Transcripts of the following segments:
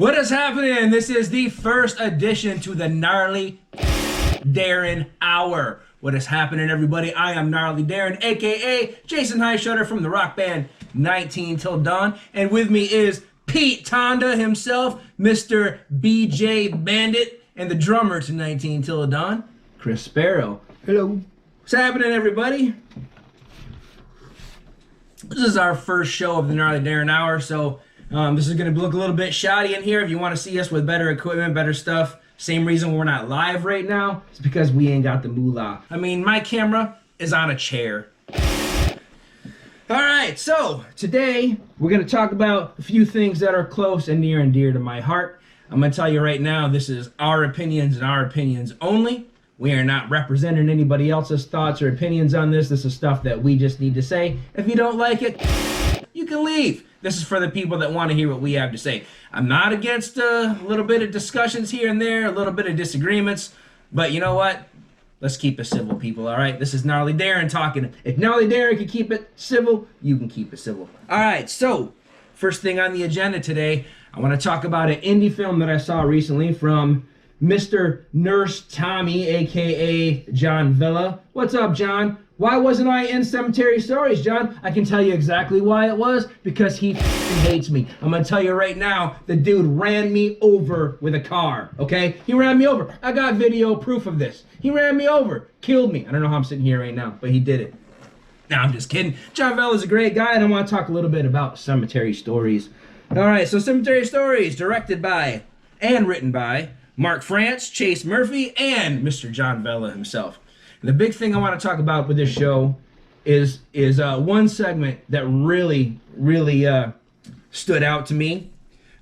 What is happening? This is the first edition to the Gnarly Daren Hour. What is happening, everybody? I am Gnarly Daren, aka Jason Highshutter from the rock band 19 Till Dawn, and with me is Pete Tonda himself, Mr. BJ Bandit, and the drummer to 19 Till Dawn, Chris Sparrow. Hello. What's happening, everybody? This is our first show of the Gnarly Daren Hour, so this is going to look a little bit shoddy in here. If you want to see us with better equipment, better stuff, same reason we're not live right now, it's because we ain't got the moolah. I mean, my camera is on a chair. Alright, so today we're going to talk about a few things that are close and near and dear to my heart. I'm going to tell you right now, this is our opinions and our opinions only. We are not representing anybody else's thoughts or opinions on this. This is stuff that we just need to say. If you don't like it, you can leave. This is for the people that want to hear what we have to say. I'm not against a little bit of discussions here and there, a little bit of disagreements, but you know what? Let's keep it civil, people, all right? This is Gnarly Daren talking. If Gnarly Daren can keep it civil, you can keep it civil. All right, so first thing on the agenda today, I want to talk about an indie film that I saw recently from Mr. Nurse Tommy, a.k.a. John Villa. What's up, John? Why wasn't I in Cemetery Stories, John? I can tell you exactly why it was. Because he hates me. I'm going to tell you right now, the dude ran me over with a car, okay? He ran me over. I got video proof of this. He ran me over. Killed me. I don't know how I'm sitting here right now, but he did it. No, I'm just kidding. John Vella's a great guy, and I want to talk a little bit about Cemetery Stories. All right, so Cemetery Stories, directed by and written by Mark France, Chase Murphy, and Mr. John Vella himself. And the big thing I want to talk about with this show is one segment that really stood out to me.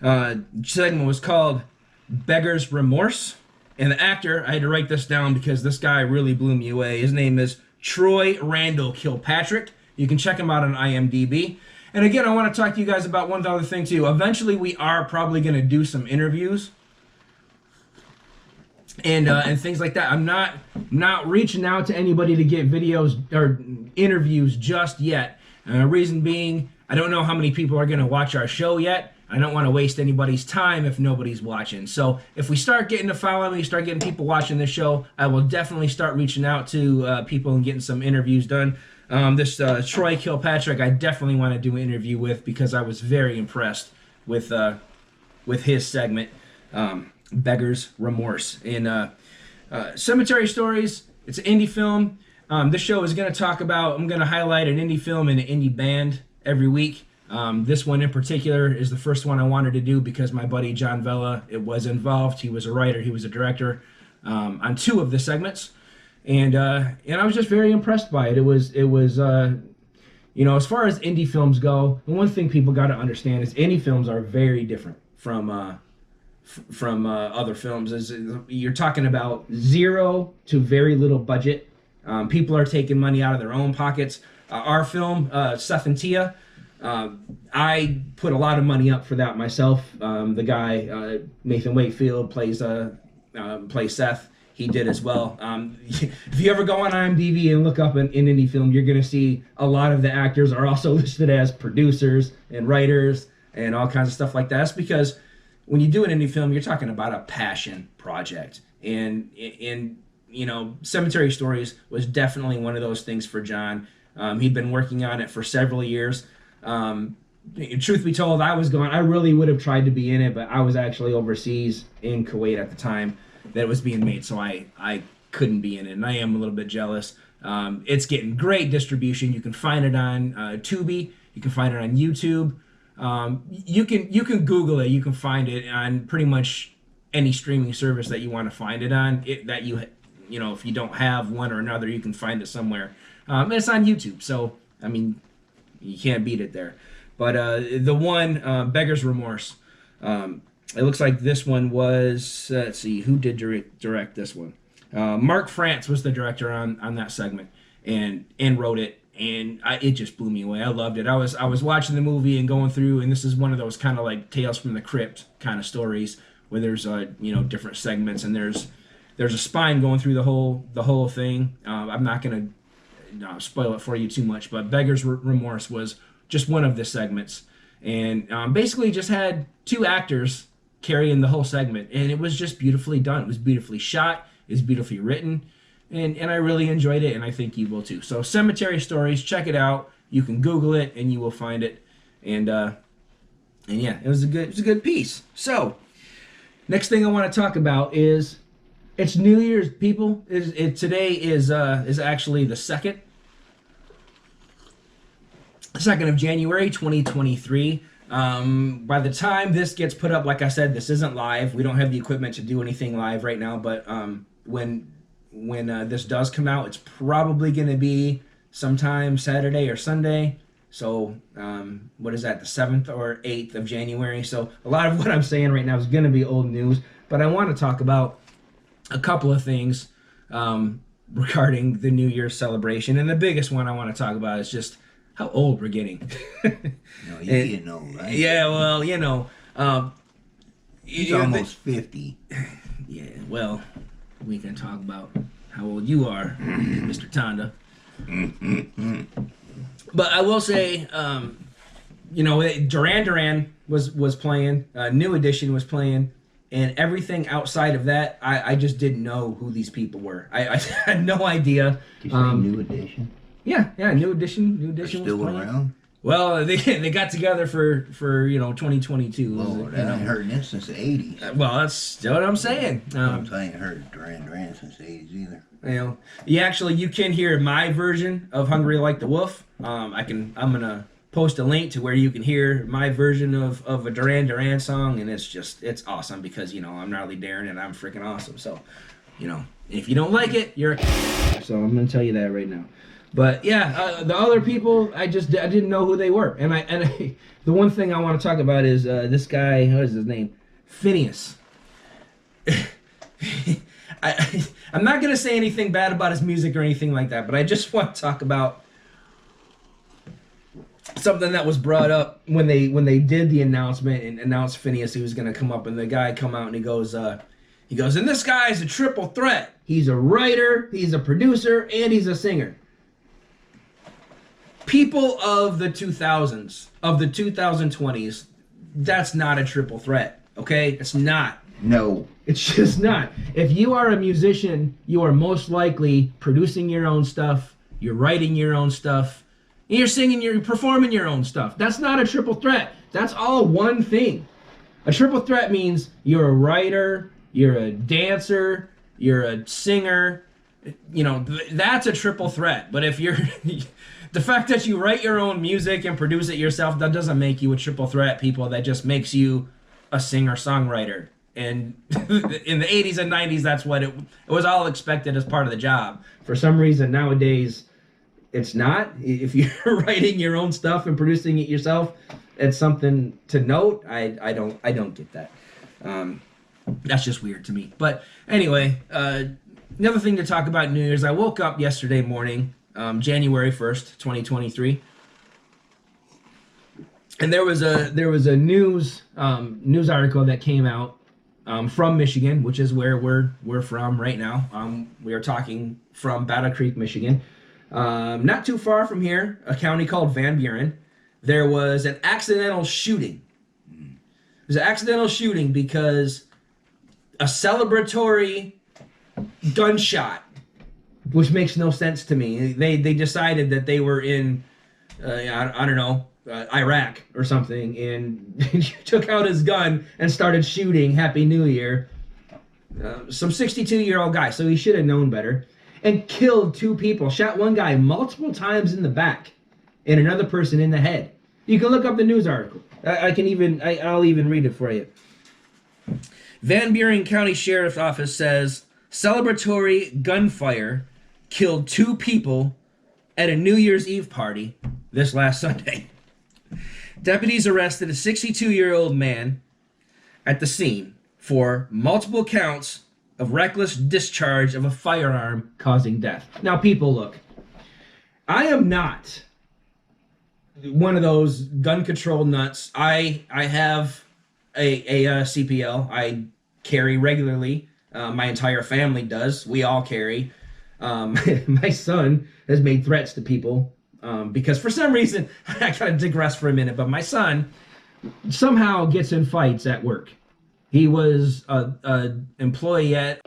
The segment was called Beggar's Remorse. And the actor, I had to write this down because this guy really blew me away. His name is Troy Randall Kilpatrick. You can check him out on IMDb. And again, I want to talk to you guys about one other thing too. Eventually, we are probably going to do some interviews and things like that. I'm not reaching out to anybody to get videos or interviews just yet. Reason being, I don't know how many people are going to watch our show yet. I don't want to waste anybody's time if nobody's watching. So if we start getting to follow me, start getting people watching this show, I will definitely start reaching out to people and getting some interviews done. This Troy Kilpatrick, I definitely want to do an interview with because I was very impressed with his segment. Beggar's Remorse. In Cemetery Stories, it's an indie film. This show is going to talk about, I'm going to highlight an indie film and an indie band every week. This one in particular is the first one I wanted to do because my buddy John Vella was involved. He was a writer, he was a director on two of the segments. And I was just very impressed by it. It was you know, as far as indie films go, the one thing people got to understand is indie films are very different from other films. You're talking about zero to very little budget. People are taking money out of their own pockets. Our film, Seth and Tia, I put a lot of money up for that myself. The guy, Nathan Wakefield, plays Seth. He did as well. If you ever go on IMDb and look up an indie film, you're going to see a lot of the actors are also listed as producers and writers and all kinds of stuff like that. That's because when you do an indie film, you're talking about a passion project. And you know, Cemetery Stories was definitely one of those things for John. He'd been working on it for several years. Truth be told, I really would have tried to be in it, but I was actually overseas in Kuwait at the time that it was being made, so I couldn't be in it, and I am a little bit jealous. It's getting great distribution. You can find it on Tubi. You can find it on YouTube. You can Google it. You can find it on pretty much any streaming service that you want to find it on. You know, if you don't have one or another, you can find it somewhere. And it's on YouTube, so I mean, you can't beat it there. But the one, Beggar's Remorse, it looks like this one was, let's see, who did direct this one? Mark France was the director on that segment and wrote it, and it just blew me away. I loved it. I was watching the movie and going through, and this is one of those kind of like Tales from the Crypt kind of stories where there's you know, different segments, and there's a spine going through the whole thing. I'm not gonna spoil it for you too much, but Beggar's Remorse was just one of the segments, and basically just had two actors carrying the whole segment, and it was just beautifully done. It was beautifully shot. It was beautifully written, and I really enjoyed it, and I think you will too. So Cemetery Stories, check it out. You can Google it, and you will find it. And yeah, it was a good piece. So next thing I want to talk about is it's New Year's, people. Today is actually the 2nd of January 2023. By the time this gets put up, like I said, this isn't live. We don't have the equipment to do anything live right now, but when this does come out, it's probably going to be sometime Saturday or Sunday. So what is that, the 7th or 8th of January? So a lot of what I'm saying right now is going to be old news, but I want to talk about a couple of things regarding the New Year's celebration. And the biggest one I want to talk about is just how old we're getting. No, you're getting old, right? Yeah, well, he's almost 50. Yeah, well, we can talk about how old you are, Mr. Tonda. But I will say, Daren was playing, New Edition was playing, and everything outside of that, I just didn't know who these people were. I had no idea. Did you say New Edition? Yeah, New Edition. New Edition still was playing. Around? Well, they got together for 2022. Lord, I haven't heard this since the 80s. Well, that's what I'm saying. I ain't heard Duran since the 80s either. You can hear my version of "Hungry Like the Wolf." I'm gonna post a link to where you can hear my version of a Duran song, and it's awesome because I'm Gnarly Daren and I'm freaking awesome. So, if you don't like it, you're so I'm gonna tell you that right now. But yeah, the other people, I didn't know who they were, and the one thing I want to talk about is this guy. What is his name? Phineas. I'm not gonna say anything bad about his music or anything like that, but I just want to talk about something that was brought up when they did the announcement and announced Phineas he was gonna come up, and the guy come out and he goes, and this guy is a triple threat. He's a writer, he's a producer, and he's a singer. People of the 2000s, of the 2020s, that's not a triple threat, okay? It's not. No. It's just not. If you are a musician, you are most likely producing your own stuff, you're writing your own stuff, and you're singing, you're performing your own stuff. That's not a triple threat. That's all one thing. A triple threat means you're a writer, you're a dancer, you're a singer. That's a triple threat. But if you're... The fact that you write your own music and produce it yourself, that doesn't make you a triple threat, people. That just makes you a singer-songwriter. And in the 80s and 90s, that's what it was all expected as part of the job. For some reason, nowadays, it's not. If you're writing your own stuff and producing it yourself, it's something to note. I don't get that. That's just weird to me. But anyway, another thing to talk about New Year's, I woke up yesterday morning, January 1st, 2023. And there was a news article that came out from Michigan, which is where we're from right now. We are talking from Battle Creek, Michigan. Not too far from here, a county called Van Buren. There was an accidental shooting. It was an accidental shooting because a celebratory gunshot, which makes no sense to me. They decided that they were in, I don't know, Iraq or something, and he took out his gun and started shooting Happy New Year. Some 62-year-old guy, so he should have known better, and killed two people. Shot one guy multiple times in the back and another person in the head. You can look up the news article. I'll even read it for you. Van Buren County Sheriff's Office says celebratory gunfire killed two people at a New Year's Eve party this last Sunday. Deputies arrested a 62-year-old man at the scene for multiple counts of reckless discharge of a firearm causing death. Now, people, look, I am not one of those gun control nuts. I have a CPL. I carry regularly. My entire family does. We all carry. My son has made threats to people because for some reason, I gotta digress for a minute, but my son somehow gets in fights at work. He was a employee at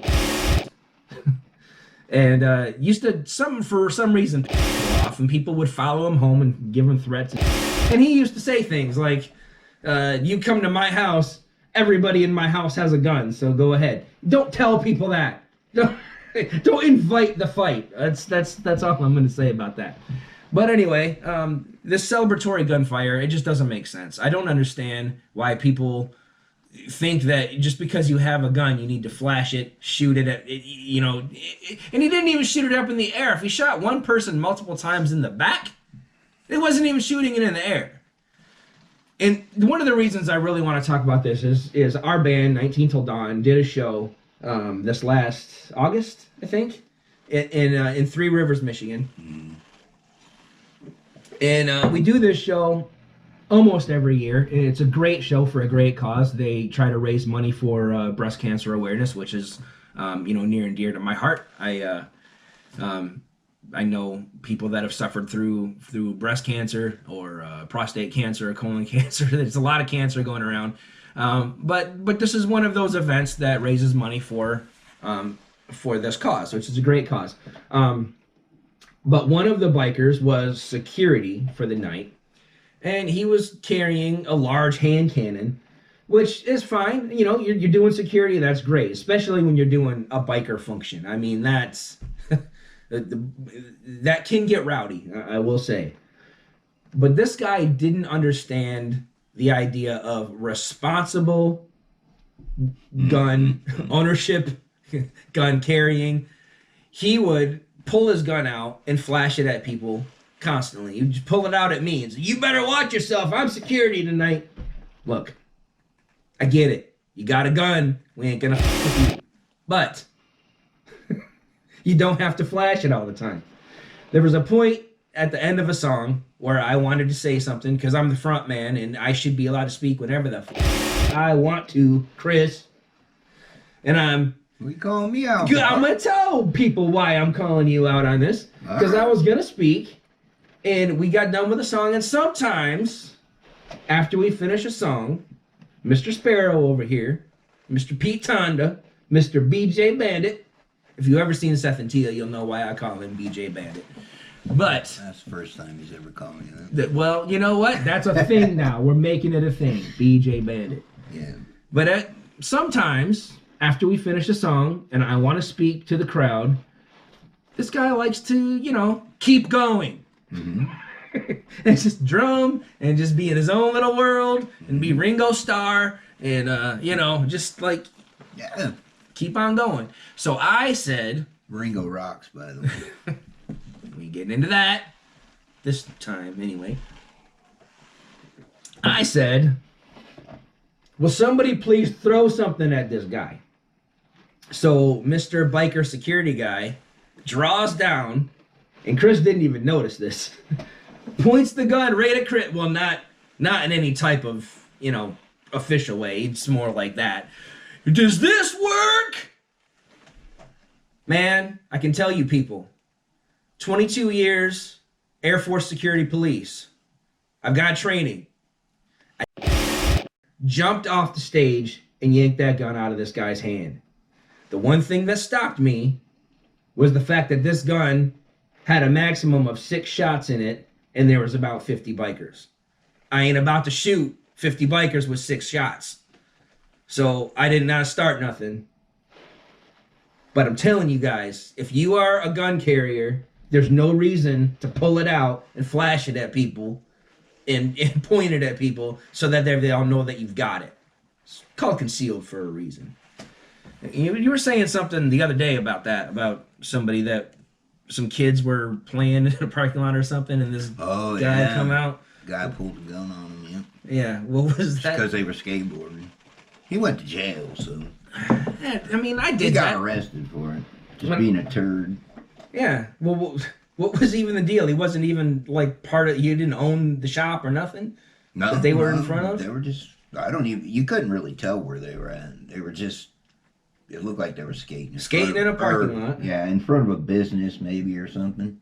and used to for some reason off, and people would follow him home and give him threats. And he used to say things like, "You come to my house, everybody in my house has a gun, so go ahead. Don't tell people that. Don't invite the fight." That's all I'm going to say about that. But anyway, this celebratory gunfire, it just doesn't make sense. I don't understand why people think that just because you have a gun, you need to flash it, shoot it at, and he didn't even shoot it up in the air. If he shot one person multiple times in the back, it wasn't even shooting it in the air. And one of the reasons I really want to talk about this is our band, 19 Till Dawn, did a show this last August, I think, in Three Rivers, Michigan. And we do this show almost every year. It's a great show for a great cause. They try to raise money for breast cancer awareness, which is near and dear to my heart. I know people that have suffered through breast cancer or prostate cancer or colon cancer. There's a lot of cancer going around, but this is one of those events that raises money for this cause, which is a great cause. But one of the bikers was security for the night, and he was carrying a large hand cannon, which is fine. You're doing security, that's great, especially when you're doing a biker function. I mean, that's that can get rowdy, I will say. But this guy didn't understand the idea of responsible gun ownership, gun carrying. He would pull his gun out and flash it at people constantly. You just pull it out at me and say, "You better watch yourself. I'm security tonight." Look, I get it. You got a gun. We ain't gonna f you. But you don't have to flash it all the time. There was a point at the end of a song where I wanted to say something because I'm the front man and I should be allowed to speak whenever the I want to, Chris. And We calling me out. I'm going to tell people why I'm calling you out on this. Because I was going to speak, and we got done with the song, and sometimes, after we finish a song, Mr. Sparrow over here, Mr. Pete Tonda, Mr. BJ Bandit, if you've ever seen Seth and Tia, you'll know why I call him BJ Bandit. But that's the first time he's ever called me that. Well, you know what? That's a thing now. We're making it a thing. BJ Bandit. Yeah. But sometimes, after we finish a song and I want to speak to the crowd, this guy likes to, keep going. Mm-hmm. And just drum and just be in his own little world and be Ringo Star and, just like, yeah, keep on going. So I said... Ringo rocks, by the way. We getting into that this time anyway. I said, "Will somebody please throw something at this guy?" So Mr. Biker Security Guy draws down, and Chris didn't even notice this, points the gun right at Chris. Well, not in any type of, official way. It's more like that. "Does this work?" Man, I can tell you people, 22 years, Air Force Security Police. I've got training. I jumped off the stage and yanked that gun out of this guy's hand. The one thing that stopped me was the fact that this gun had a maximum of 6 shots in it, and there was about 50 bikers. I ain't about to shoot 50 bikers with 6 shots. So I did not start nothing. But I'm telling you guys, if you are a gun carrier, there's no reason to pull it out and flash it at people and point it at people so that they all know that you've got it. It's called concealed for a reason. You were saying something the other day about that, about somebody that some kids were playing in a parking lot or something, and this guy come out. Guy pulled a gun on him, yeah. Yeah, what was that? Because they were skateboarding. He went to jail, so. I mean, I did that. He got arrested for it. Just being a turd. Yeah. Well, what was even the deal? He wasn't even like part of. He didn't own the shop or nothing. No, that they were in front of. They were just. You couldn't really tell where they were at. They were just. It looked like they were skating. Skating in a parking lot. Yeah, in front of a business maybe or something.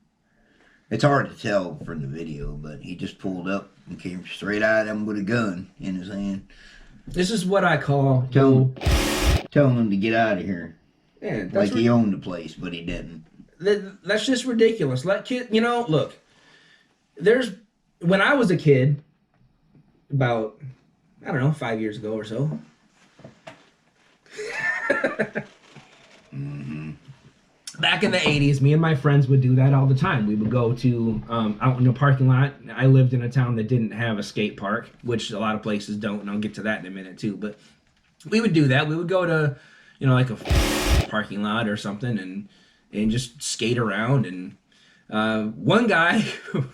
It's hard to tell from the video, but he just pulled up and came straight at him with a gun in his hand. This is what I call Telling him to get out of here. Yeah, Like he owned the place, but he didn't. That's just ridiculous. Let kid, look. When I was a kid, about I don't know 5 years ago or so. Back in the 80s, me and my friends would do that all the time. We would go to out in the parking lot. I lived in a town that didn't have a skate park, which a lot of places don't, and I'll get to that in a minute too. But we would do that. We would go to, like a parking lot or something, and just skate around. And one guy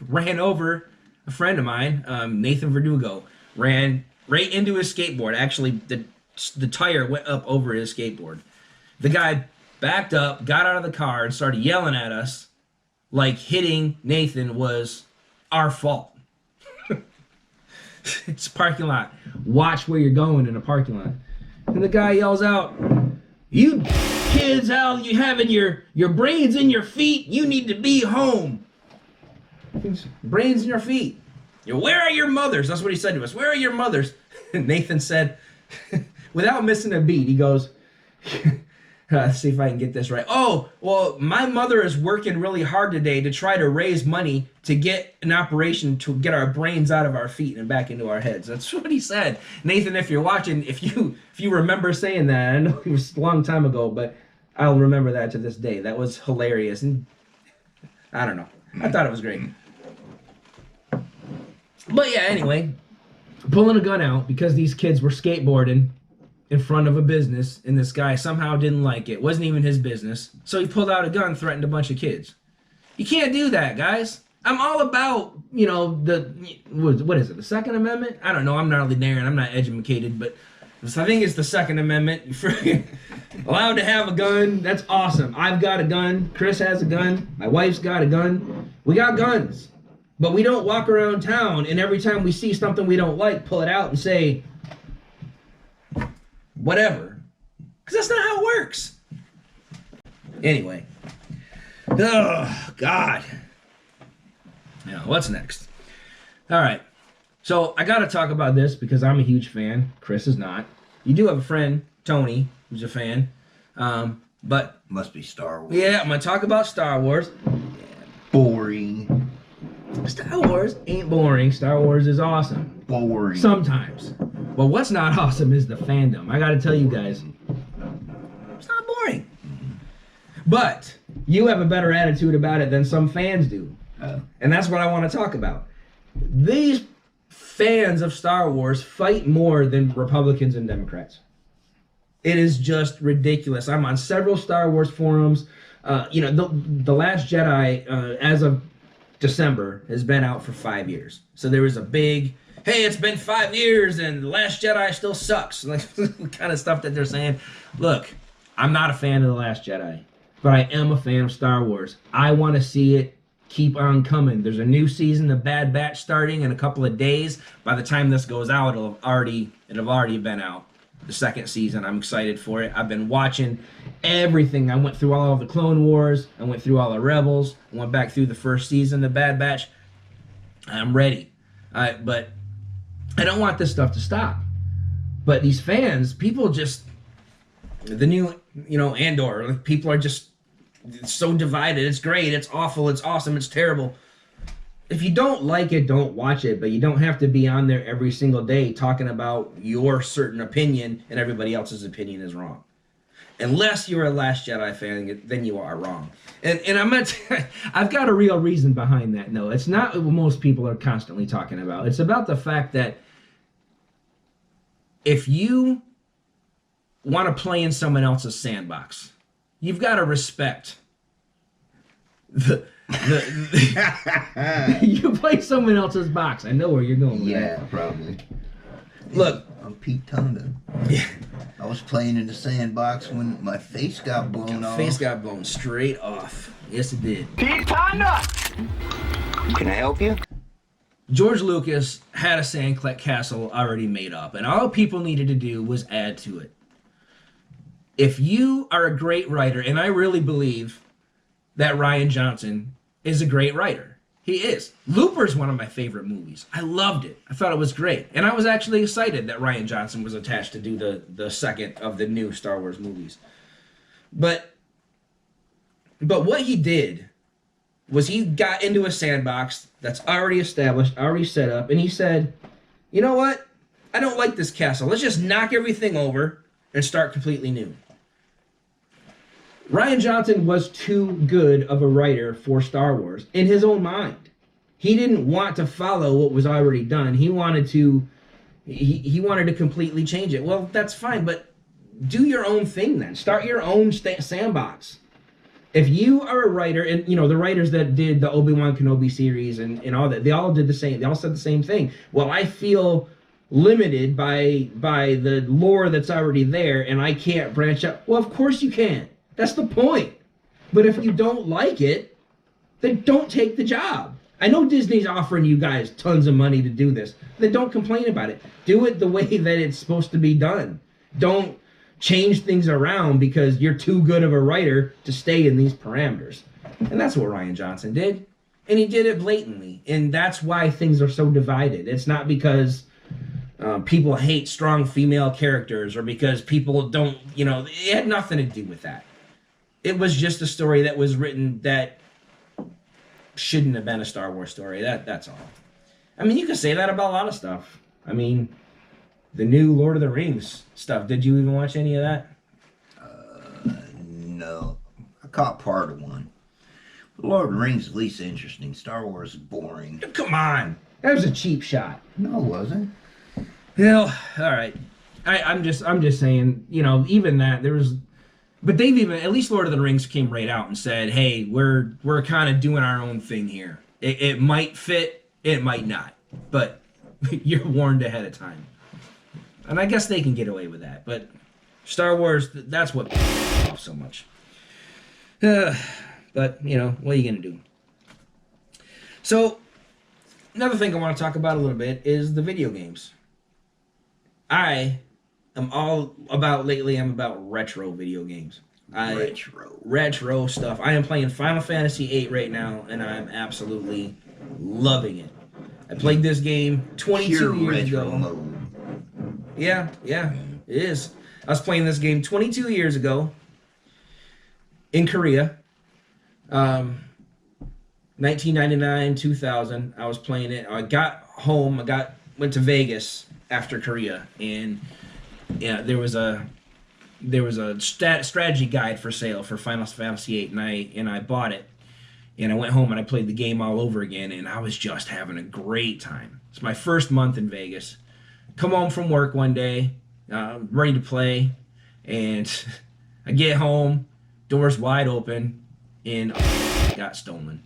ran over a friend of mine, Nathan Verdugo, ran right into his skateboard. Actually, the tire went up over his skateboard. The guy backed up, got out of the car, and started yelling at us like hitting Nathan was our fault. It's a parking lot. Watch where you're going in a parking lot. And the guy yells out, "You kids, how you having your brains in your feet? You need to be home." Brains in your feet. Where are your mothers? That's what he said to us. Where are your mothers? And Nathan said, without missing a beat, he goes, let's see if I can get this right. "Oh, well, my mother is working really hard today to try to raise money to get an operation to get our brains out of our feet and back into our heads." That's what he said. Nathan, if you're watching, if you remember saying that, I know it was a long time ago, but I'll remember that to this day. That was hilarious. And I don't know. I thought it was great. But yeah, anyway, pulling a gun out because these kids were skateboarding in front of a business, and this guy somehow didn't like it. Wasn't even his business. So he pulled out a gun, threatened a bunch of kids. You can't do that, guys. I'm all about, what is it, the Second Amendment? I don't know. I'm not really Daren. I'm not educated, but I think it's the Second Amendment. You're allowed to have a gun. That's awesome. I've got a gun. Chris has a gun. My wife's got a gun. We got guns. But we don't walk around town and every time we see something we don't like, pull it out and say, whatever. Because that's not how it works. Anyway. Oh, God. Now, what's next? All right. So, I got to talk about this because I'm a huge fan. Chris is not. You do have a friend, Tony, who's a fan. But... Must be Star Wars. Yeah, I'm going to talk about Star Wars. Boring. Star Wars ain't boring. Star Wars is awesome. Boring. Sometimes. But what's not awesome is the fandom. I gotta tell you guys, it's not boring. But you have a better attitude about it than some fans do. And that's what I want to talk about. These fans of Star Wars fight more than Republicans and Democrats. It is just ridiculous. I'm on several Star Wars forums. The Last Jedi, as of December, has been out for 5 years. So there was a big, hey, it's been 5 years and The Last Jedi still sucks. Like, kind of stuff that they're saying. Look, I'm not a fan of The Last Jedi, but I am a fan of Star Wars. I want to see it keep on coming. There's a new season of Bad Batch starting in a couple of days. By the time this goes out, it'll have already been out. The second season. I'm excited for it. I've been watching everything. I went through all of the Clone Wars. I went through all the Rebels. I went back through the first season of Bad Batch. I'm ready. But I don't want this stuff to stop. But these fans, people just, the new, Andor, like, people are just so divided. It's great. It's awful. It's awesome. It's terrible. If you don't like it, don't watch it, but you don't have to be on there every single day talking about your certain opinion and everybody else's opinion is wrong. Unless you're a Last Jedi fan, then you are wrong. And I'm gonna I've got a real reason behind that. No, it's not what most people are constantly talking about. It's about the fact that if you want to play in someone else's sandbox, you've got to respect you play someone else's box. I know where you're going with Yeah, that. probably. Look, I'm Pete Tonda. Yeah. I was playing in the sandbox when my face got blown off. Face got blown straight off. Yes, it did. Pete Tonda! Can I help you? George Lucas had a sandcastle already made up, and all people needed to do was add to it. If you are a great writer, and I really believe that Rian Johnson is a great writer. He is. Looper's one of my favorite movies. I loved it. I thought it was great. And I was actually excited that Rian Johnson was attached to do the second of the new Star Wars movies. But what he did was he got into a sandbox that's already established, already set up, and he said, you know what? I don't like this castle. Let's just knock everything over and start completely new. Rian Johnson was too good of a writer for Star Wars in his own mind. He didn't want to follow what was already done. He wanted to he wanted to completely change it. Well, that's fine, but do your own thing then. Start your own sandbox. If you are a writer, and you know the writers that did the Obi-Wan Kenobi series and all that, they all did the same. They all said the same thing. Well, I feel limited by the lore that's already there, and I can't branch out. Well, of course you can. That's the point. But if you don't like it, then don't take the job. I know Disney's offering you guys tons of money to do this. Then don't complain about it. Do it the way that it's supposed to be done. Don't change things around because you're too good of a writer to stay in these parameters. And that's what Rian Johnson did. And he did it blatantly. And that's why things are so divided. It's not because people hate strong female characters or because people don't, it had nothing to do with that. It was just a story that was written that shouldn't have been a Star Wars story. That's all. I mean, you could say that about a lot of stuff. I mean, the new Lord of the Rings stuff. Did you even watch any of that? No. I caught part of one. Lord of the Rings is at least interesting. Star Wars is boring. Come on. That was a cheap shot. No, it wasn't. All right. I'm just saying, even that, there was... But they've even, at least Lord of the Rings came right out and said, hey, we're kind of doing our own thing here. It might fit, it might not. But you're warned ahead of time. And I guess they can get away with that. But Star Wars, that's what pisses me off so much. But, what are you going to do? So, another thing I want to talk about a little bit is the video games. I'm about retro video games. Retro stuff. I am playing Final Fantasy VIII right now, and I'm absolutely loving it. I played this game 22 years ago. Mode. Yeah, it is. I was playing this game 22 years ago in Korea. 1999, 2000. I was playing it. I got home. Went to Vegas after Korea, and yeah, there was a strategy guide for sale for Final Fantasy VIII, and I bought it, and I went home and I played the game all over again, and I was just having a great time. It's my first month in Vegas. Come home from work one day, ready to play, and I get home, doors wide open, and got stolen.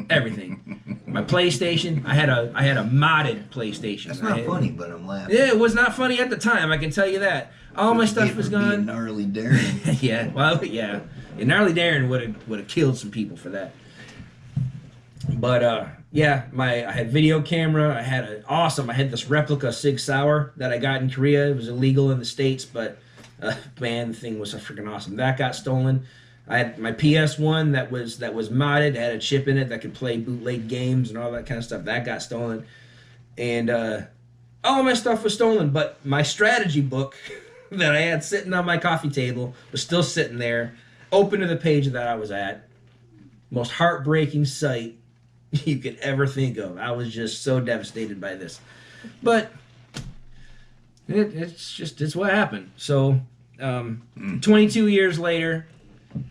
Everything. My PlayStation. I had a modded PlayStation. That's not funny, but I'm laughing. Yeah, it was not funny at the time. I can tell you that. All my stuff was gone. Gnarly Daren. Yeah. Well, yeah. And Gnarly Daren would have killed some people for that. But yeah, I had video camera. I had this replica Sig Sauer that I got in Korea. It was illegal in the States, but man, the thing was freaking awesome. That got stolen. I had my PS1 that was modded, had a chip in it that could play bootleg games and all that kind of stuff. That got stolen. And all my stuff was stolen, but my strategy book that I had sitting on my coffee table was still sitting there, open to the page that I was at. Most heartbreaking sight you could ever think of. I was just so devastated by this. But it's what happened. So 22 years later,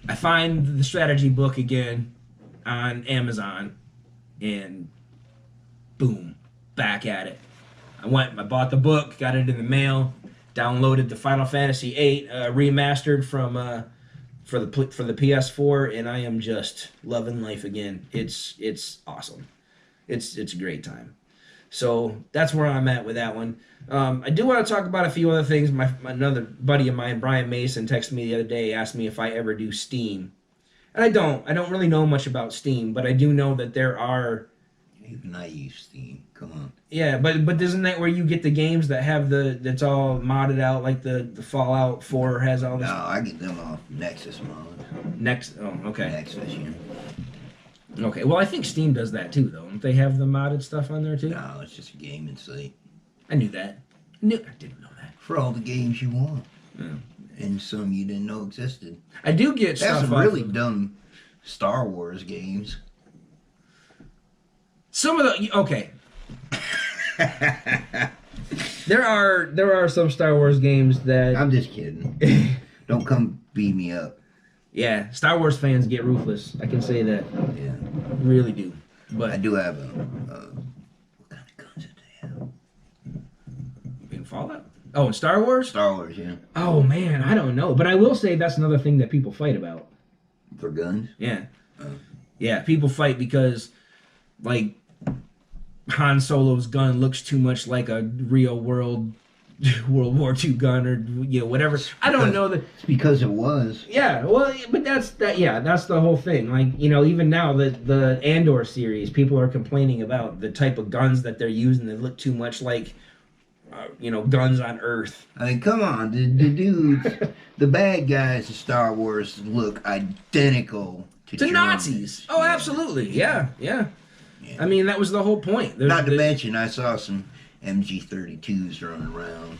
I find the strategy book again on Amazon, and boom, back at it. I bought the book, got it in the mail, downloaded the Final Fantasy VIII remastered for the PS4, and I am just loving life again. It's awesome. It's a great time. So that's where I'm at with that one. I do want to talk about a few other things. Another buddy of mine, Brian Mason, texted me the other day, asked me if I ever do Steam. And I don't. I don't really know much about Steam, but I do know that there are... Even I use Steam. Come on. Yeah, but isn't that where you get the games that have that's all modded out, like the Fallout 4 has all this? No, I get them off Nexus mod. Oh, okay. Nexus, Okay, well, I think Steam does that too, though. Don't they have the modded stuff on there too? No, it's just a gaming site. I knew that. I didn't know that. For all the games you want. Yeah. And some you didn't know existed. I do get That's stuff some off really of- dumb Star Wars games. Some of the okay. There are some Star Wars games that I'm just kidding. Don't come beat me up. yeah, Star Wars fans get ruthless. I can say that. Yeah. Really do. I But do have a what kind of guns did they have? in Fallout? Oh, in Star Wars? Star Wars, yeah. Oh man, I don't know. But I will say that's another thing that people fight about. For guns? Yeah. Oh. Yeah, people fight because like Han Solo's gun looks too much like a real world World War II gun or whatever. I don't know that. It's because it was. Yeah, well, but that's the whole thing. Like, even now the Andor series, people are complaining about the type of guns that they're using that look too much like guns on Earth. I mean, come on, the dudes, the bad guys in Star Wars look identical to To Germans. Nazis. Oh, Yeah. absolutely. Yeah. Yeah. I mean, that was the whole point. Not to mention, I saw some MG32s running around.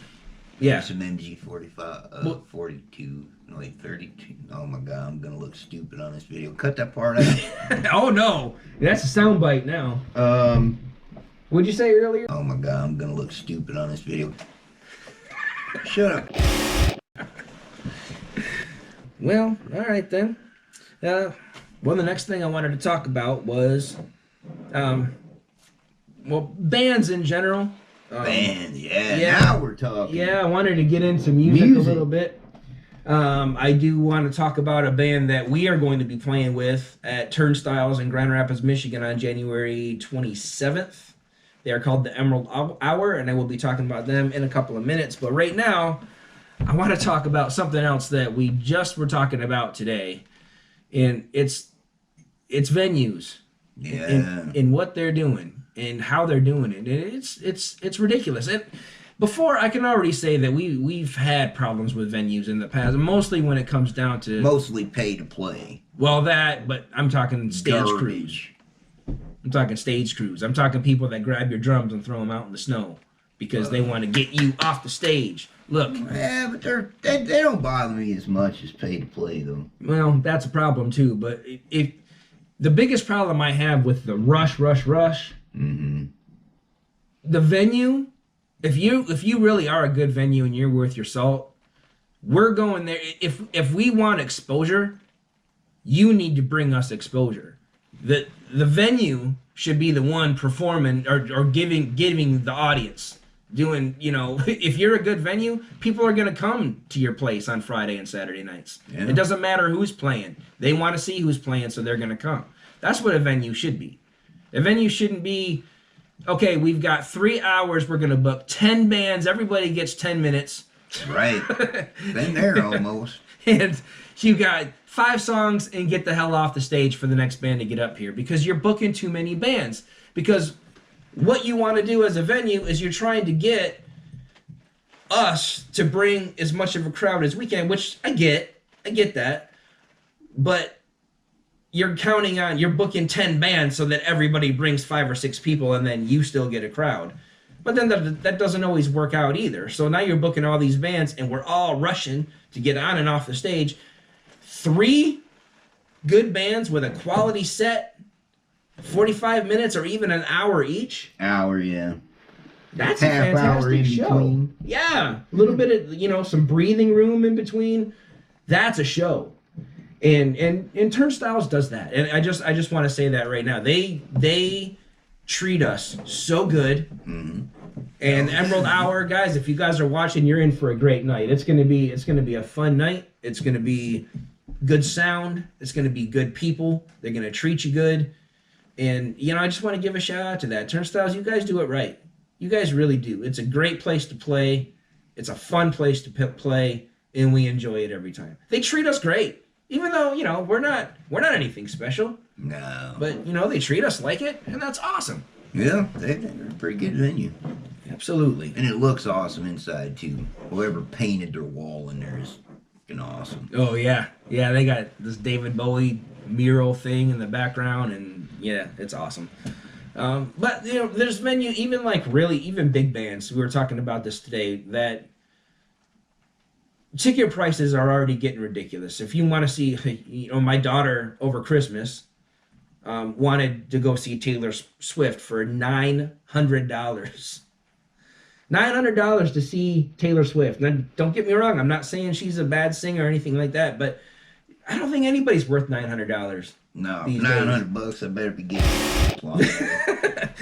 Yeah. Some MG45, Well- 42, like 32. Oh my God, I'm gonna look stupid on this video. Cut that part out. Oh no, that's a soundbite now. What'd you say earlier? Oh my God, I'm gonna look stupid on this video. Shut up. Well, all right then. The next thing I wanted to talk about was, bands in general. Band, yeah. now we're talking. Yeah, I wanted to get into music a Music. little bit. I do want to talk about a band that we are going to be playing with at Turnstiles in Grand Rapids, Michigan on January 27th. They are called the Emerald Hour, and I will be talking about them in a couple of minutes. But right now, I want to talk about something else that we just were talking about today, and it's venues. Yeah. In what they're doing and how they're doing it. It's ridiculous. Before, I can already say that we've had problems with venues in the past, mostly when it comes down to Mostly pay to play. but I'm talking stage crews. Garbage. I'm talking stage crews. I'm talking people that grab your drums and throw them out in the snow because they want to get you off the stage. Look, Yeah, but they don't bother me as much as pay to play though. well, that's a problem too. But if the biggest problem I have with the rush, Mm-hmm. the venue, if you really are a good venue and you're worth your salt, we're going there. If we want exposure, you need to bring us exposure. The venue should be the one performing or giving the audience doing. If you're a good venue, people are gonna come to your place on Friday and Saturday nights. Yeah. It doesn't matter who's playing. They want to see who's playing, so they're gonna come. That's what a venue should be. A venue shouldn't be, okay, we've got 3 hours, we're going to book 10 bands, everybody gets 10 minutes. Right. Been there almost. And you got 5 songs and get the hell off the stage for the next band to get up here because you're booking too many bands. Because what you want to do as a venue is you're trying to get us to bring as much of a crowd as we can, which I get that. But you're booking 10 bands so that everybody brings 5 or 6 people and then you still get a crowd. But then that doesn't always work out either. So now you're booking all these bands and we're all rushing to get on and off the stage. 3 good bands with a quality set, 45 minutes or even an hour each. Hour, yeah. That's Half a fantastic hour in show. between. Yeah, a little bit of some breathing room in between. That's a show. And Turnstiles does that. And I just want to say that right now. They treat us so good. Mm-hmm. And Emerald Hour, guys, if you guys are watching, you're in for a great night. It's gonna be a fun night. It's gonna be good sound. It's gonna be good people. They're gonna treat you good. And I just want to give a shout out to that. Turnstiles, you guys do it right. You guys really do. It's a great place to play. It's a fun place to play, and we enjoy it every time. They treat us great. Even though, we're not anything special. No. But, they treat us like it, and that's awesome. Yeah, they're a pretty good venue. Absolutely. And it looks awesome inside, too. Whoever painted their wall in there is fucking awesome. Oh, yeah. Yeah, they got this David Bowie mural thing in the background, and Yeah, it's awesome. But you know, there's venue even like really even big bands. We were talking about this today that ticket prices are already getting ridiculous. If you want to see, you know, my daughter over Christmas wanted to go see Taylor Swift for $900. $900 to see Taylor Swift. Now, don't get me wrong. I'm not saying she's a bad singer or anything like that, but I don't think anybody's worth $900. No, $900. I better be getting.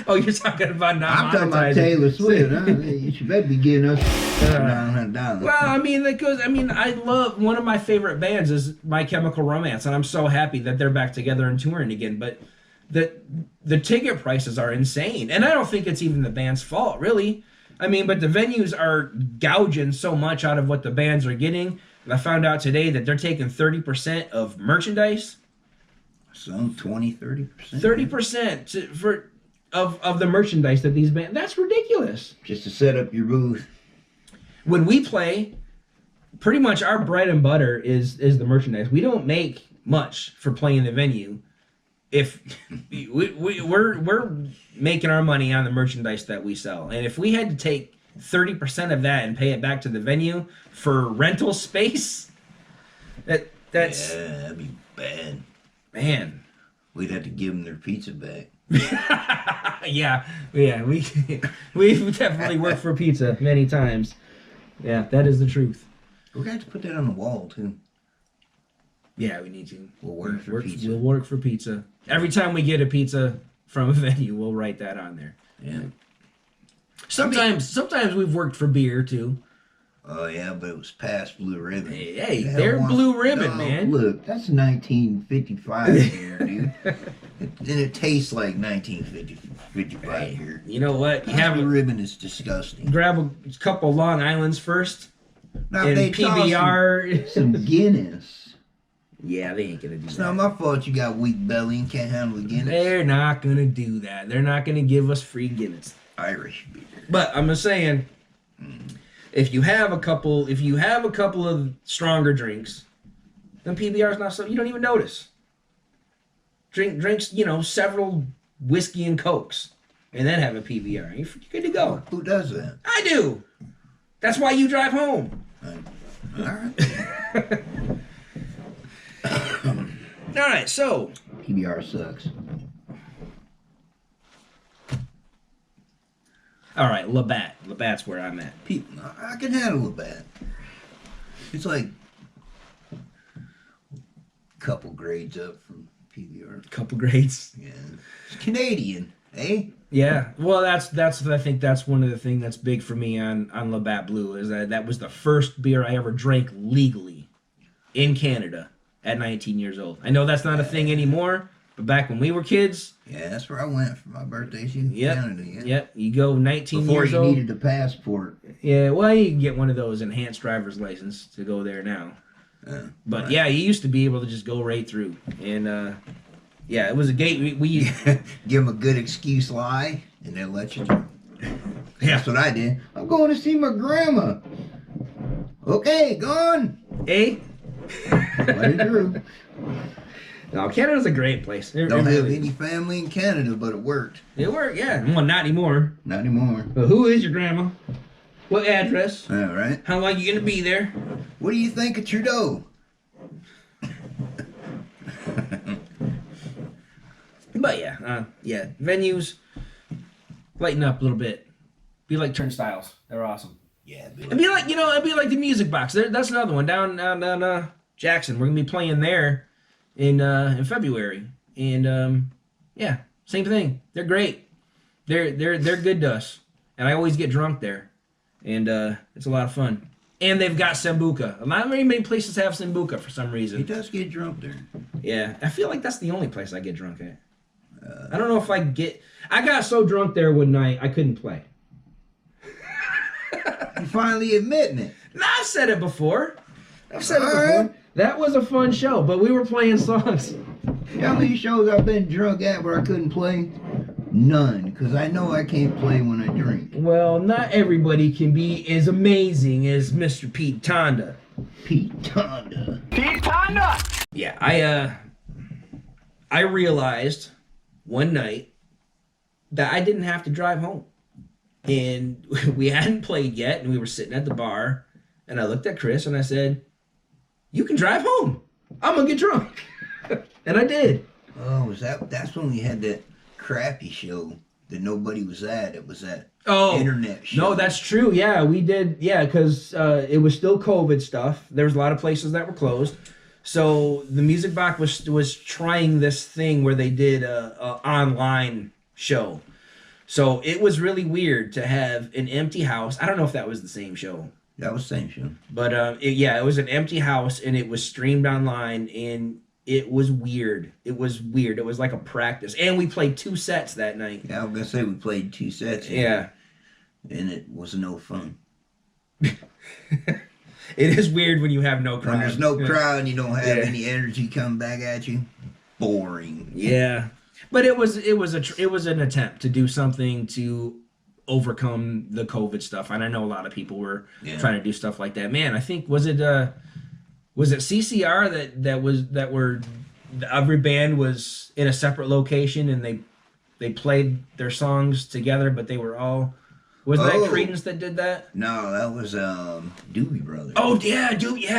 Oh, you're talking about not I'm talking about Taylor Swift. Huh? You should better be getting us $900. Well, I mean, I love one of my favorite bands is My Chemical Romance, and I'm so happy that they're back together and touring again. But the ticket prices are insane, and I don't think it's even the band's fault, really. I mean, but the venues are gouging so much out of what the bands are getting. And I found out today that they're taking 30% of merchandise. Some 20, 30%. 30% of the merchandise that these bands. That's ridiculous. Just to set up your booth. When we play, pretty much our bread and butter is the merchandise. We don't make much for playing the venue. If we're making our money on the merchandise that we sell, and if we had to take 30% of that and pay it back to the venue for rental space, that's that'd be bad. Man, we'd have to give them their pizza back. yeah, we've definitely worked for pizza many times. Yeah, that is the truth. We're gonna have to put that on the wall too. Yeah, we need to. We'll work for pizza. We'll work for pizza. Every time we get a pizza from a venue, we'll write that on there. Yeah. Sometimes we've worked for beer too. Oh yeah, but it was past Blue Ribbon. Hey, they're Blue Ribbon, man. Look, that's 1955 here, dude. And it tastes like 1955 here. You know what? You Past have Blue Ribbon is disgusting. Grab a couple Long Islands first. Now and they PBR some Guinness. Yeah, they ain't gonna do that. It's not my fault you got weak belly and can't handle the Guinness. They're not gonna do that. They're not gonna give us free Guinness. Irish beer. But I'm just saying, if you have a couple of stronger drinks, then PBR is not something you don't even notice. Drinks, you know, several whiskey and cokes, and then have a PBR. You're good to go. Who does that? I do. That's why you drive home. All right. All right, so PBR sucks. all right, Labatt. Labatt's where I'm at. I can handle a bat. It's like a couple grades up from PBR. Couple grades. Yeah, it's Canadian, eh? Yeah, well, that's I think that's one of the things that's big for me on Labatt Blue is that was the first beer I ever drank legally in Canada at 19 years old. I know that's not a thing anymore, but back when we were kids, yeah, that's where I went for my birthday. Canada. Yeah. Yep, you go 19 Before years you old. needed a passport. Yeah, well, you can get one of those enhanced driver's license to go there now. But right. Yeah, you used to be able to just go right through, and yeah, it was a gate. We give them a good excuse lie, and they'll let you through. Yeah. That's what I did. I'm going to see my grandma. Okay, gone. Eh? Let it through. No, Canada's a great place. Don't have any family in Canada, but it worked. It worked, yeah. Well, not anymore. Not anymore. But who is your grandma? What address? All right. How long you gonna be there? What do you think of Trudeau? But yeah, venues lighten up a little bit. Be like Turnstiles. They're awesome. Yeah. It'd be like the Music Box. That's another one down Jackson. We're gonna be playing there in February, and yeah, same thing. They're great. They're good to us, and I always get drunk there, and it's a lot of fun. And they've got Sambuca. Not very many places have Sambuca for some reason. He does get drunk there. Yeah, I feel like that's the only place I get drunk at. I don't know if I got so drunk there one night I couldn't play. You finally admitting it. No, I've said it before. Right. That was a fun show, but we were playing songs. How many shows I've been drunk at where I couldn't play? None, because I know I can't play when I drink. Well, not everybody can be as amazing as Mr. Pete Tonda. Pete Tonda. Pete Tonda! Yeah, I realized one night that I didn't have to drive home. And we hadn't played yet, and we were sitting at the bar, and I looked at Chris and I said, "You can drive home. I'm gonna get drunk." And I did. Oh, that's when we had that crappy show that nobody was at. It was that internet show. No, that's true. Yeah, we did. Yeah, because it was still COVID stuff. There was a lot of places that were closed. So the Music Box was trying this thing where they did a online show. So it was really weird to have an empty house. I don't know if that was the same show. That was the same show. But it was an empty house, and it was streamed online, and it was weird. It was weird. It was like a practice. And we played 2 sets that night. Yeah, I was going to say we played 2 sets. Yeah. And it was no fun. It is weird when you have no crowd. When there's no crowd and you don't have any energy come back at you. Boring. Yeah. But it was an attempt to do something to overcome the COVID stuff. And I know a lot of people were trying to do stuff like that. Man, I think was it CCR that were every band was in a separate location and they played their songs together, but they were all that Credence that did that? No, that was Doobie Brothers. Oh yeah,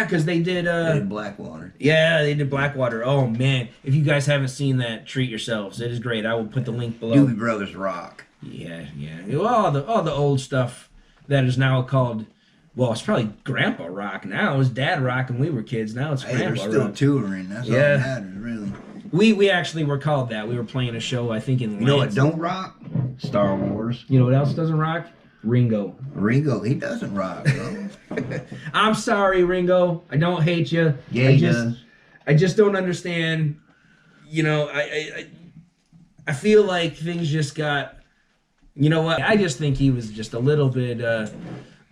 because they did Blackwater. Yeah, they did Blackwater. Oh man, if you guys haven't seen that, treat yourselves. It is great. I will put the link below. Doobie Brothers rock. Yeah. Well, all the old stuff that is now called, well, it's probably Grandpa Rock now. It was Dad Rock when we were kids. Now it's Grandpa Rock. They're still touring. That's all that matters, really. We actually were called that. We were playing a show, I think, in Lansing. You know what don't rock? Star Wars. You know what else doesn't rock? Ringo, he doesn't rock, bro. I'm sorry, Ringo. I don't hate you. Yeah, he does. I just don't understand. You know, I feel like things just got. You know what? I just think he was just a little bit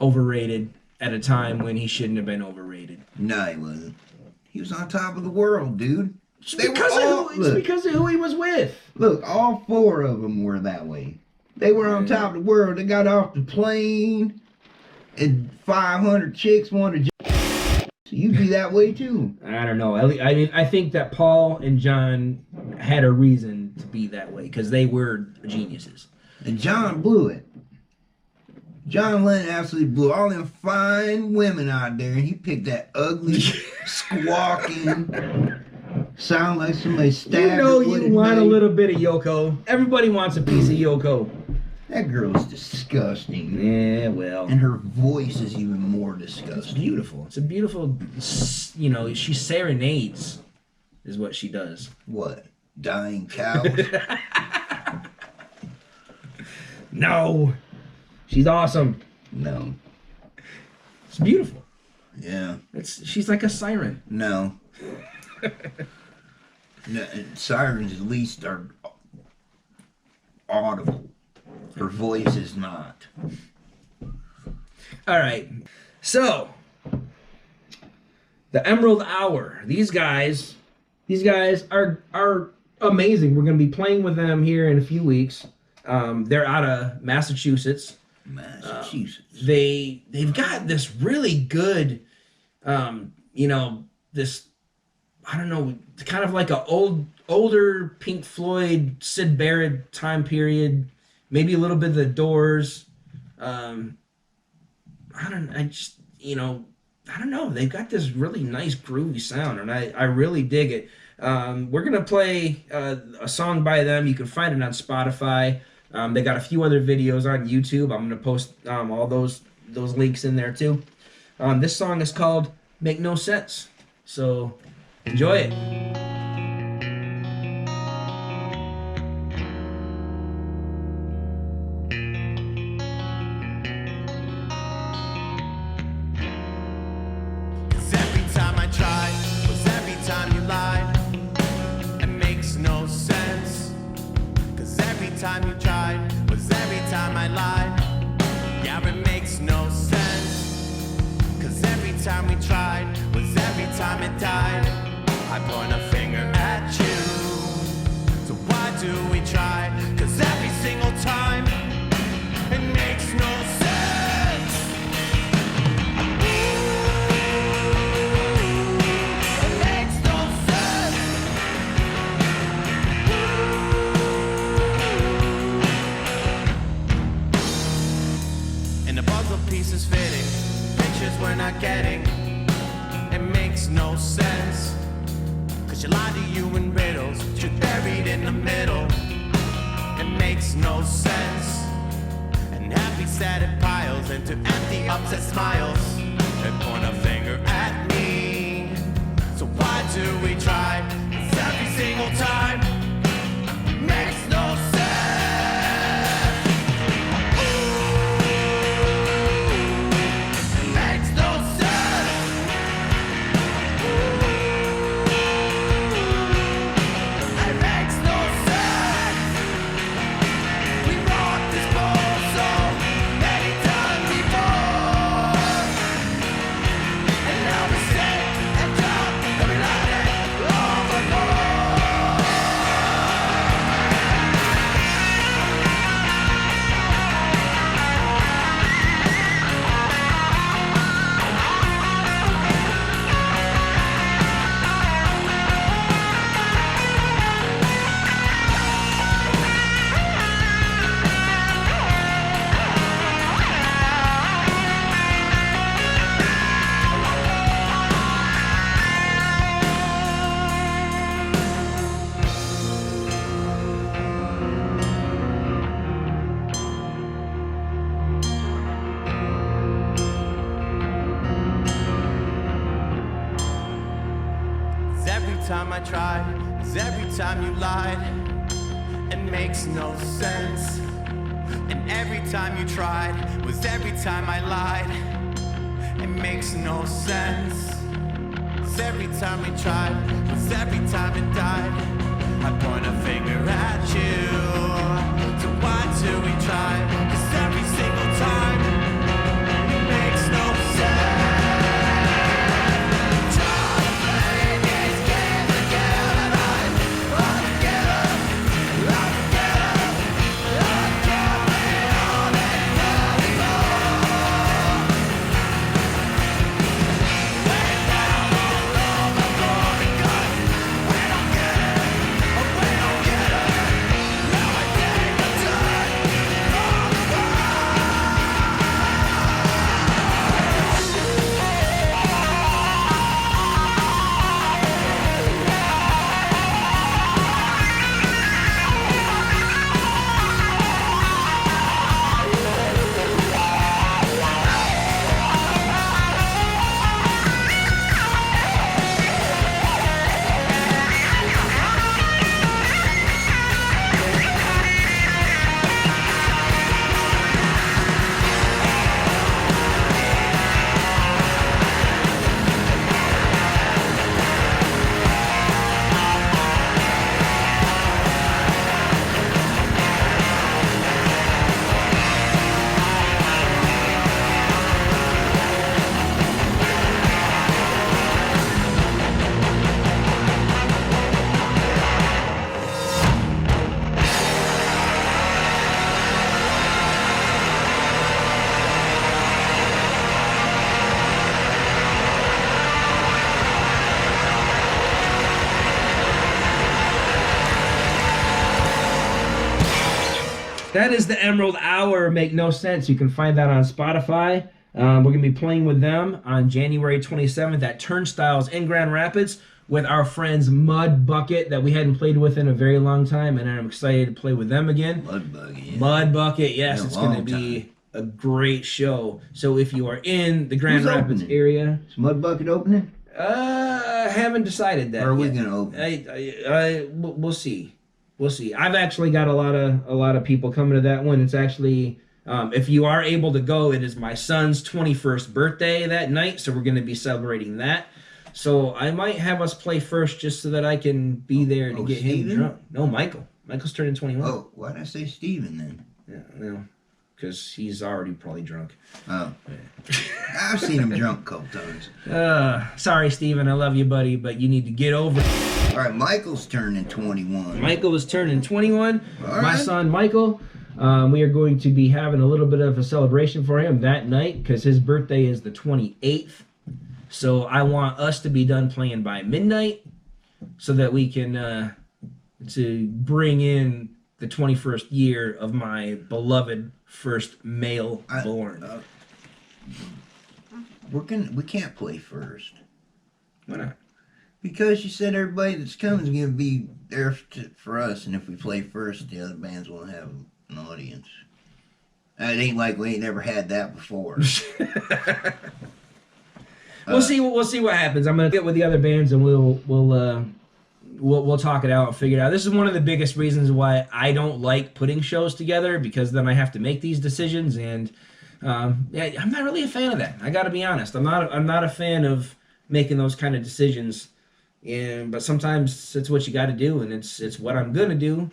overrated at a time when he shouldn't have been overrated. No, he wasn't. He was on top of the world, dude. It's because of who he was with. Look, all 4 of them were that way. They were on top of the world. They got off the plane, and 500 chicks wanted. So you'd be that way too. I don't know. I mean, I think that Paul and John had a reason to be that way because they were geniuses. And John blew it. John Lennon absolutely blew all them fine women out there, and he picked that ugly, squawking, sound like somebody stabbed. You know you want a little bit of Yoko. Everybody wants a piece of Yoko. That girl is disgusting. Yeah, well. And her voice is even more disgusting. It's beautiful. It's a beautiful, you know, she serenades is what she does. What? Dying cows? No. She's awesome. No. It's beautiful. Yeah. She's like a siren. No. No, sirens at least are audible. Her voice is not. All right. So, the Emerald Hour. These guys are amazing. We're going to be playing with them here in a few weeks. They're out of Massachusetts. They've got this really good, you know, this, I don't know, kind of like a older Pink Floyd, Syd Barrett time period, maybe a little bit of the Doors. I don't know. They've got this really nice groovy sound, and I really dig it. We're gonna play a song by them. You can find it on Spotify. They got a few other videos on YouTube. I'm gonna post all those links in there too. This song is called "Make No Sense." So enjoy it. and the puzzle pieces fitting. Pictures we're not getting. It makes no sense. Cause you lie to you in riddles, but you're buried in the middle. It makes no sense. And happy sad it piles into empty upset smiles. They point a finger at me. So why do we try? It's every single time. Makes no sense. Time I tried, is every time you lied. It makes no sense. And every time you tried was every time I lied. It makes no sense. Cause every time we tried was every time it died. I point a finger at you. So why do we try? Cause every single time it makes no sense. That is the Emerald Hour. Make no sense. You can find that on Spotify. We're going to be playing with them on January 27th at Turnstiles in Grand Rapids with our friends Mud Bucket that we hadn't played with in a very long time, and I'm excited to play with them again. Mud Bucket. Yeah. Mud Bucket, yes, it's going to be a great show. So if you are in the Grand Rapids area, is Mud Bucket opening? I haven't decided that. Or are we going to open? We'll see. We'll see. I've actually got a lot of people coming to that one. It's actually, if you are able to go, it is my son's 21st birthday that night, so we're going to be celebrating that. So I might have us play first just so that I can be there to get Steven? him drunk. No, Michael. Michael's turning 21. Oh, why did I say Steven then? Yeah, no, because he's already probably drunk. Oh. I've seen him drunk a couple times. Sorry, Steven. I love you, buddy, but you need to get over it. All right, Michael's turning 21. Michael is turning 21. All My right. son, Michael. We are going to be having a little bit of a celebration for him that night because his birthday is the 28th. So I want us to be done playing by midnight so that we can to bring in the 21st year of my beloved first male born. We can't play first. Why not? Because you said everybody that's coming is going to be there for us, and if we play first, the other bands won't have an audience. It ain't like we ain't never had that before. We'll see what happens. I'm gonna get with the other bands and we'll talk it out and figure it out. This is one of the biggest reasons why I don't like putting shows together, because then I have to make these decisions, and yeah, I'm not really a fan of that. I got to be honest. I'm not a fan of making those kind of decisions. But sometimes it's what you got to do, and it's what I'm gonna do.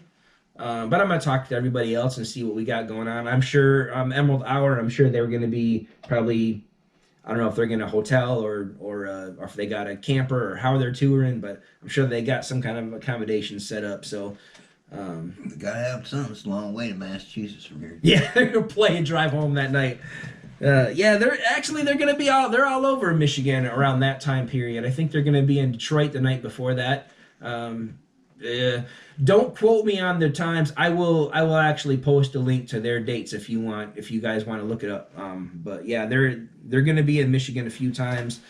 But I'm gonna talk to everybody else and see what we got going on. I'm sure Emerald Hour. I'm sure they're gonna be probably. I don't know if they're getting a hotel or if they got a camper or how they're touring, but I'm sure they got some kind of accommodation set up. So We gotta have something. It's a long way to Massachusetts from here. yeah, they're gonna play and drive home that night. Yeah, they're gonna be all over Michigan around that time period. I think they're gonna be in Detroit the night before that. Don't quote me on the times. I will actually post a link to their dates if you guys want to look it up. But yeah, they're going to be in Michigan a few times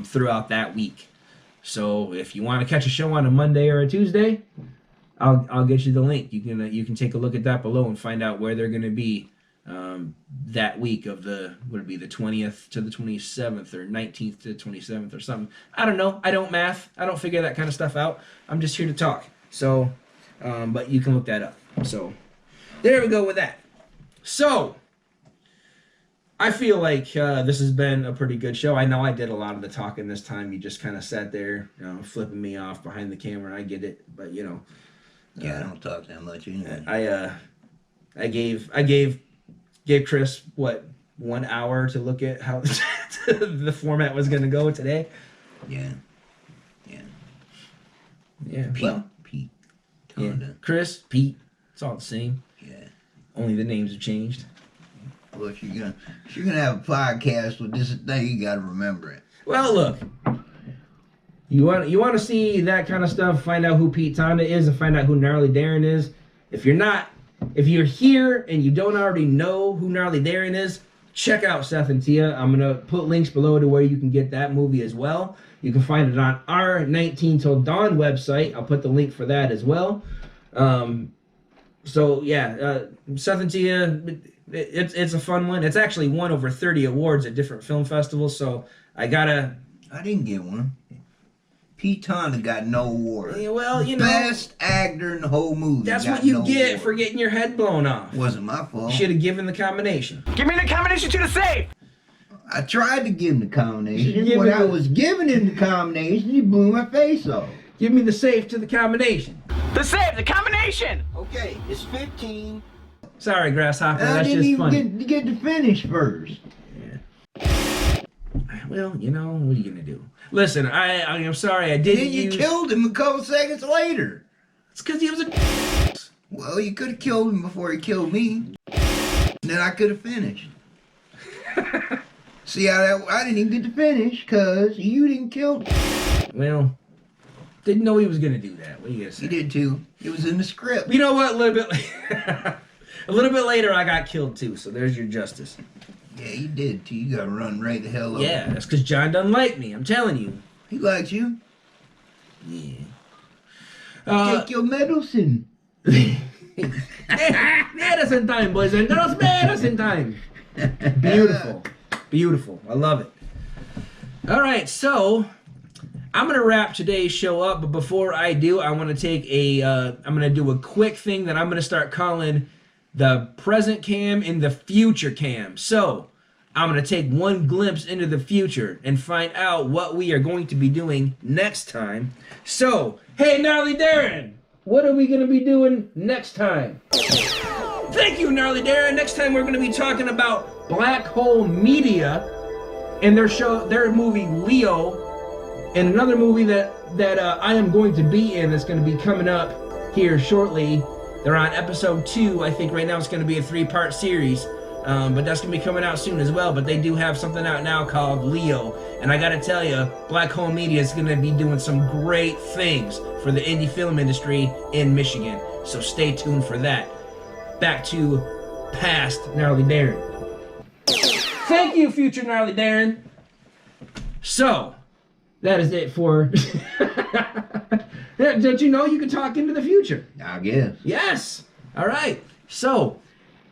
throughout that week. So if you want to catch a show on a Monday or a Tuesday, I'll get you the link. You can take a look at that below and find out where they're going to be that week of would it be the 20th to the 27th or 19th to the 27th or something. I don't know. I don't math. I don't figure that kind of stuff out. I'm just here to talk. So, but you can look that up. So, there we go with that. So, I feel like this has been a pretty good show. I know I did a lot of the talking this time. You just kind of sat there, flipping me off behind the camera. I get it, but Yeah, I don't talk that much anyway. I gave Chris 1 hour to look at how the format was going to go today. Yeah. Pete. Yeah. Chris, Pete, it's all the same. Yeah. Only the names have changed. Well, if you're gonna have a podcast with this thing, you gotta remember it. Well, look, you want to see that kind of stuff, find out who Pete Tonda is, and find out who Gnarly Daren is. If you're here and you don't already know who Gnarly Daren is, check out Seth and Tia. I'm gonna put links below to where you can get that movie as well. You can find it on our 19 Till Dawn website. I'll put the link for that as well. So yeah, Seth and Tia, it's a fun one. It's actually won over 30 awards at different film festivals. So I didn't get one. Pete Tonda got no award. Yeah, well, Best actor in the whole movie. That's what you get for getting your head blown off. Wasn't my fault. You should have given the combination. Give me the combination to the safe! I tried to give him the combination. When I was giving him the combination, he blew my face off. Give me the safe to the combination. The safe, the combination! Okay, it's 15. Sorry, Grasshopper. And That's I didn't just even funny. get to finish first. Yeah. Well, what are you gonna do? Listen, I'm sorry. I didn't. Then you killed him a couple seconds later. It's because he was a. Well, you could have killed him before he killed me. Then I could have finished. See how I didn't even get to finish because you didn't kill me. Well, didn't know he was gonna do that. What are you gonna say? He did too. It was in the script. You know what? A little bit later, I got killed too. So there's your justice. Yeah, you did too. You gotta run right the hell over. Yeah, that's because John doesn't like me. I'm telling you. He likes you. Yeah. Take your medicine. Medicine time, boys and girls. Medicine time. Beautiful. Beautiful. I love it. All right, so I'm gonna wrap today's show up, but before I do, I want to take I'm gonna do a quick thing that I'm gonna start calling the present cam and the future cam. So I'm gonna take one glimpse into the future and find out what we are going to be doing next time. So, hey, Gnarly Daren, what are we gonna be doing next time? Thank you, Gnarly Daren. Next time we're gonna be talking about Black Hole Media and their movie Leo, and another movie that I am going to be in that's going to be coming up here shortly. They're on episode 2. I think right now it's going to be a 3-part series, but that's going to be coming out soon as well. But they do have something out now called Leo, and I got to tell you, Black Hole Media is going to be doing some great things for the indie film industry in Michigan. So stay tuned for that. Back to past Gnarly Daren. Thank you, future Gnarly Daren. So, that is it for... Did you know you can talk into the future? I guess. Yes. All right. So,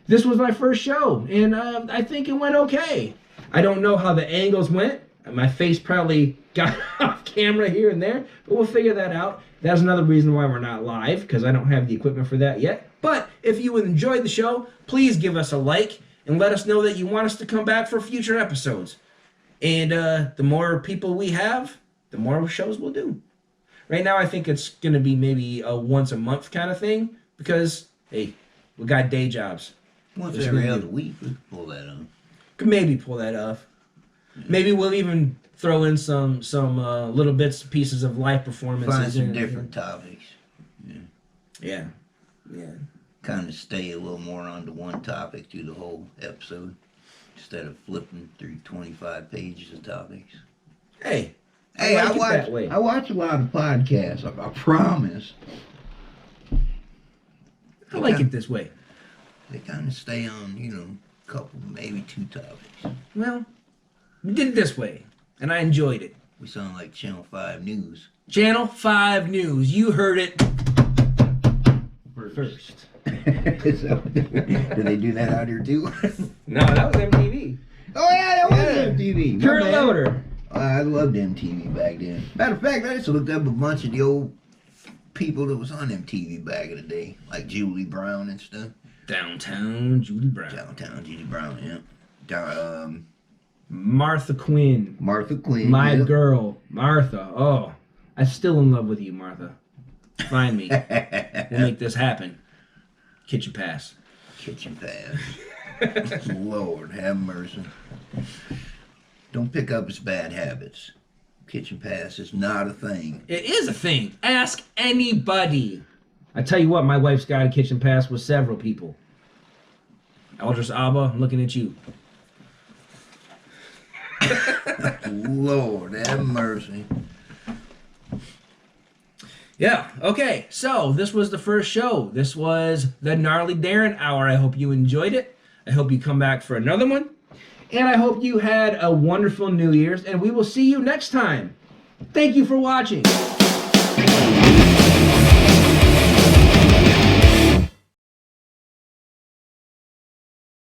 this was my first show, and I think it went okay. I don't know how the angles went. My face probably got off camera here and there, but we'll figure that out. That's another reason why we're not live, because I don't have the equipment for that yet. But if you enjoyed the show, please give us a like and let us know that you want us to come back for future episodes. And the more people we have, the more shows we'll do. Right now, I think it's going to be maybe a once a month kind of thing, because, hey, we got day jobs. Once every other week, we can pull that on. Could maybe pull that off. Maybe we'll even throw in some little bits, pieces of live performances. Find some different topics. Yeah. Kind of stay a little more onto one topic through the whole episode, instead of flipping through 25 pages of topics. Hey, I like it that way. watch a lot of podcasts. I promise. I like it this way. They kind of stay on, a couple, maybe 2 topics. Well, we did it this way, and I enjoyed it. We sound like Channel 5 News. Channel 5 News. You heard it first. So, do they do that out here too? No, that was MTV. Oh yeah, that was MTV. My Kurt bad. Loder. I loved MTV back then. Matter of fact, I just looked up a bunch of the old people that was on MTV back in the day, like Julie Brown and stuff. Downtown Judy Brown. Downtown Julie Brown, yeah. Martha Quinn. Martha Quinn. My yeah. girl, Martha. Oh, I'm still in love with you, Martha. Find me. We'll make this happen. Kitchen Pass. Kitchen Pass. Lord have mercy. Don't pick up his bad habits. Kitchen Pass is not a thing. It is a thing. Ask anybody. I tell you what, my wife's got a Kitchen Pass with several people. Aldris Abba, I'm looking at you. Lord have mercy. Yeah, okay, so this was the first show. This was the Gnarly Daren Hour. I hope you enjoyed it. I hope you come back for another one. And I hope you had a wonderful New Year's, and we will see you next time. Thank you for watching.